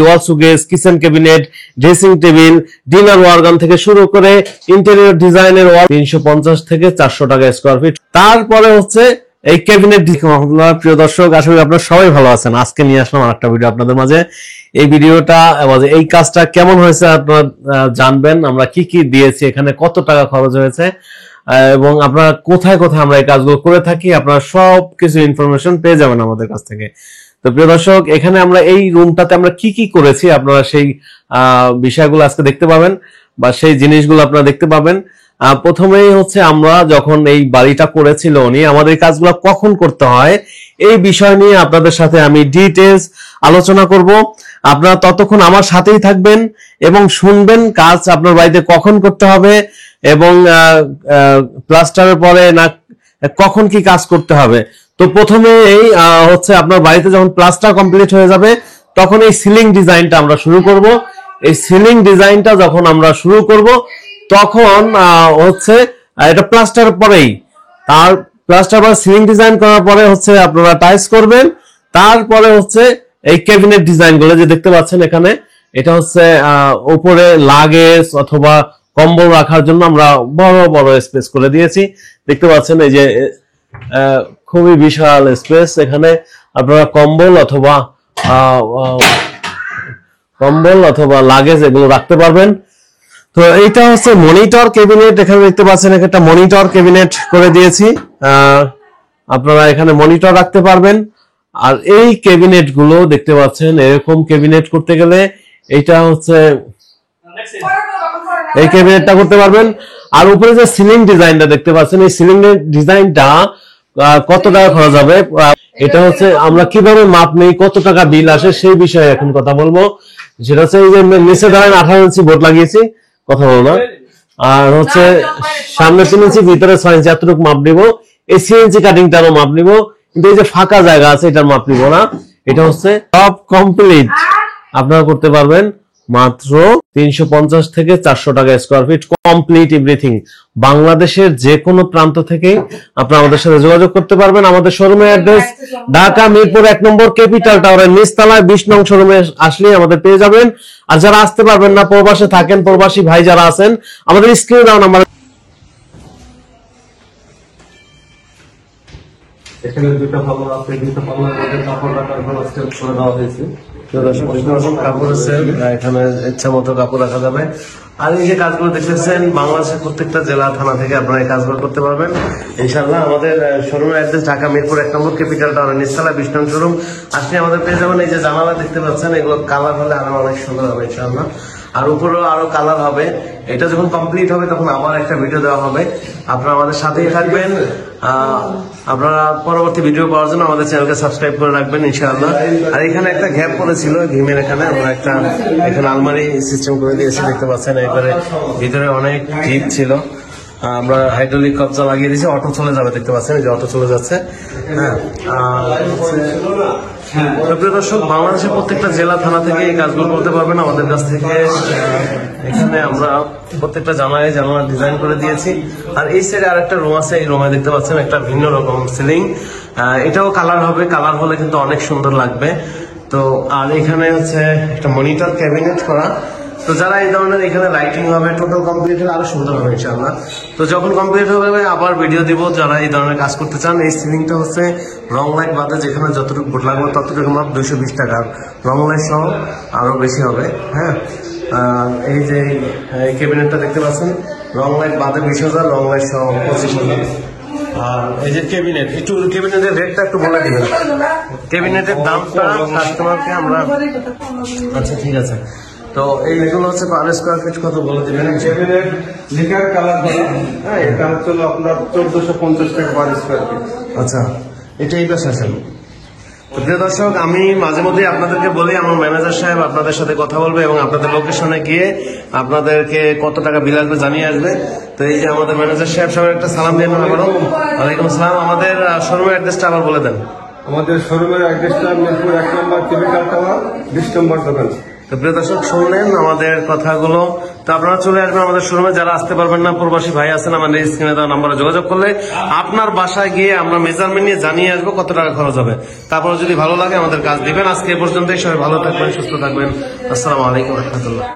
ওয়াল showcase, kitchen cabinet, dressing table, dinner wagon থেকে শুরু করে ইন্টেরিয়র ডিজাইনের ওয়াল 350 থেকে 400 টাকা স্কয়ার ফিট। তারপরে হচ্ছে এই ক্যাবিনেট। প্রিয় দর্শক, আশা করি আপনারা সবাই ভালো আছেন। আজকে নিয়ে আসলাম আরেকটা ভিডিও আপনাদের মাঝে। এই ভিডিওটা এই কাজটা কেমন হয়েছে আপনারা জানবেন, আমরা কি কি দিয়েছি, এখানে কত টাকা খরচ হয়েছে এবং আপনারা কোথায় কোথায় আমরা এই কাজগুলো করে থাকি, আপনারা সব কিছু ইনফরমেশন পেয়ে যাবেন আমাদের কাছ থেকে। তো প্রিয় দর্শক, এখানে আমরা এই রুমটাতে আমরা কি কি করেছি আপনারা সেই বিষয়গুলো আজকে দেখতে পাবেন বা সেই জিনিসগুলো আপনারা দেখতে পাবেন। প্রথমেই হচ্ছে আমরা যখন এই বাড়িটা করেছিল উনি, আমাদের এই কাজগুলো কখন করতে হয় এই বিষয় নিয়ে আপনাদের সাথে আমি ডিটেইলস আলোচনা করব। আপনারা ততক্ষণ আমার সাথেই থাকবেন এবং শুনবেন কাজ আপনার বাড়িতে কখন করতে হবে এবং প্লাস্টারের পরে না কখন কি কাজ করতে হবে। তো প্রথমে এই হচ্ছে আপনার বাড়িতে যখন প্লাস্টার কমপ্লিট হয়ে যাবে তখন এই সিলিং ডিজাইনটা আমরা শুরু করব। এই সিলিং ডিজাইনটা যখন আমরা শুরু করব তখন হচ্ছে এটা প্লাস্টার পরেই, তার প্লাস্টার বা সিলিং ডিজাইন করার পরে হচ্ছে আপনারা টাইলস করবেন। তারপরে হচ্ছে এই ক্যাবিনেট ডিজাইন গুলো যে দেখতে পাচ্ছেন এখানে, এটা হচ্ছে উপরে লাগেজ অথবা কম্বল রাখার জন্য আমরা বড় বড় স্পেস করে দিয়েছি। দেখতে পাচ্ছেন এই যে খুবই বিশাল স্পেস, এখানে আপনারা কম্বল অথবা লাগেজ এগুলো রাখতে পারবেন। তো এইটা হচ্ছে মনিটর ক্যাবিনেট, এখানে দেখতে পাচ্ছেন একটা মনিটর ক্যাবিনেট করে দিয়েছি, আপনারা এখানে মনিটর রাখতে পারবেন। আর এই ক্যাবিনেট গুলো দেখতে পাচ্ছেন, এরকম ক্যাবিনেট করতে গেলে এটা হচ্ছে এই ক্যাবিনেটটা করতে পারবেন। আর উপরে যে সিলিং ডিজাইনটা দেখতে পাচ্ছেন, এই সিলিং ডিজাইনটা কত টাকা খরচ হবে, এটা হচ্ছে আমরা কিভাবে মাপ নেই, কত টাকা বিল আসে সেই বিষয়ে এখন কথা বলবো। সেটা হচ্ছে এই যে নিচে ধরেন 18 ইঞ্চি বোর্ড লাগিয়েছি, কথা বলবো না, আর হচ্ছে সামনে 3 ইঞ্চি ভিতরে 6 ইঞ্চি এতটুকু মাপ নিব। এই 3 ইঞ্চি কাটিংটারও মাপ নিব, কিন্তু এই যে ফাঁকা জায়গা আছে এটার মাপ নিব না। এটা হচ্ছে সব কমপ্লিট আপনারা করতে পারবেন মাত্র 350 থেকে 400 টাকা স্কয়ার ফিট, কমপ্লিট এভরিথিং। বাংলাদেশের যে কোনো প্রান্ত থেকে আপনারা আমাদের সাথে যোগাযোগ করতে পারবেন। আমাদের শোরুমের অ্যাড্রেস ঢাকা মিরপুর 1 নম্বর ক্যাপিটাল টাওয়ারের নিচতলায় 20 নং শোরুমে আসলে আমাদের পেয়ে যাবেন। আর যারা আসতে পারবেন না, প্রবাসে থাকেন, প্রবাসী ভাই যারা আছেন, আমাদের স্ক্রিনে দেওয়া নাম্বার, এখানে দুটো ভালো আছে, দুটো ভালো আছে, কাপড় রাখার ব্যবস্থা করে দেওয়া হয়েছে। কাপড় আছে, এখানে ইচ্ছা মতো কাপড় রাখা যাবে। আর এই যে কাজগুলো দেখতেছেন, বাংলাদেশের প্রত্যেকটা জেলা থানা থেকে আপনারা এই কাজগুলো করতে পারবেন ইনশাআল্লাহ। আমাদের শোরুমের অ্যাড্রেস ঢাকা মিরপুর 1 নম্বর ক্যাপিটাল টাওয়ার নিচতলা 20 নং শোরুম আসলে আমাদের পেয়ে যাবেন। এই যে জানালা দেখতে পাচ্ছেন, এগুলো কালার হলে আরো অনেক সুন্দর হবে ইনশাআল্লাহ, আর উপরেও আরো কালার হবে। এটা যখন কমপ্লিট হবে তখন আবার একটা ভিডিও দেওয়া হবে, আপনারা আমাদের সাথেই থাকবেন। আপনারা পরবর্তী ভিডিও পাওয়ার জন্য আমাদের চ্যানেলকে সাবস্ক্রাইব করে রাখবেন ইনশাআল্লাহ। আর এখানে একটা গ্যাপ পড়েছিল ভীমের, এখানে আমরা একটা এখানে আলমারি সিস্টেম করে দিয়েছি, দেখতে পাচ্ছেন। এবারে ভিতরে অনেক ডিপ ছিল, আমরা হাইড্রোলিক কবজা লাগিয়ে দিয়েছি, অটো চলে যাবে, দেখতে পাচ্ছেন এই যে অটো চলে যাচ্ছে। প্রিয় দর্শক, বাংলাদেশের প্রত্যেকটা জেলা থানা থেকে এই কাজগুলো করতে পারবেন আমাদের কাছ থেকে। এখানে আমরা প্রত্যেকটা জানালা ডিজাইন করে দিয়েছি। আর এই সাইডে আর একটা রুম আছে, এই রুমে দেখতে পাচ্ছেন একটা ভিন্ন রকম সিলিং, এটাও কালার হবে, কালার হলে কিন্তু অনেক সুন্দর লাগবে। তো আর এখানে হচ্ছে একটা মনিটর ক্যাবিনেট করা। তো যারা এই ধরনের এখানে লাইটিং হবে, টোটাল কমপ্লিট হলে আরো সুন্দর হবে ইনশাআল্লাহ। তো যখন কমপ্লিট হবে আবার ভিডিও দিব। যারা এই ধরনের কাজ করতে চান, এই সিলিংটা হচ্ছে রং লাইট বাদে যেখানে যতটুকু বোর্ড লাগবে ততটুকু মাপ 220 টাকা, রং লাইট সহ আরো বেশি হবে। হ্যাঁ, এই যে এই ক্যাবিনেটটা দেখতে পাচ্ছেন, রং লাইট বাদে 20,000, রং লাইট সহ 25,000। আর এই যে ক্যাবিনেট, একটু ক্যাবিনেটের রেটটা একটু বলে দিবেন, ক্যাবিনেটের দামটা কাস্টমারকে আমরা। আচ্ছা ঠিক আছে, তো এইগুলো হচ্ছে পার স্কয়ার ফিট কত বলে দিবেন? লিকার কালার, হ্যাঁ, এটা হচ্ছে আপনার 1450 টাকা পার স্কয়ার ফিট। আচ্ছা, এটা এই পাশে আছেন। প্রিয় দর্শক, আমি মাঝে মধ্যে আপনাদেরকে বলি আমার ম্যানেজার সাহেব আপনাদের সাথে কথা বলবে এবং আপনাদের লোকেশনে গিয়ে আপনাদেরকে কত টাকা বিল আসবে জানিয়ে আসবে। তো এই যে আমাদের ম্যানেজার সাহেব, সবাই একটা সালাম দিয়ে নেওয়া করো। ওয়ালাইকুম আসসালাম। আমাদের শোরুমের অ্যাড্রেসটা আবার বলে দেন। আমাদের শোরুমের অ্যাড্রেসটা মিরপুর 1 নম্বর ক্যাপিটাল টাওয়ার 20 নম্বর দোকান। তো প্রিয় দর্শক শুনলেন আমাদের কথাগুলো। তো আপনারা চলে আসবেন আমাদের শোরুমে, যারা আসতে পারবেন না প্রবাসী ভাই আছেন আমাদের স্ক্রিনে দেওয়া নাম্বারে যোগাযোগ করলে আপনার বাসায় গিয়ে আমরা মেজারমেন্ট নিয়ে জানিয়ে আসবো কত টাকা খরচ হবে। তারপর যদি ভালো লাগে আমাদের কাজ দিবেন। আজকে এ পর্যন্তই, সবাই ভালো থাকবেন, সুস্থ থাকবেন। আসসালামু আলাইকুম রহমতুল্লাহ।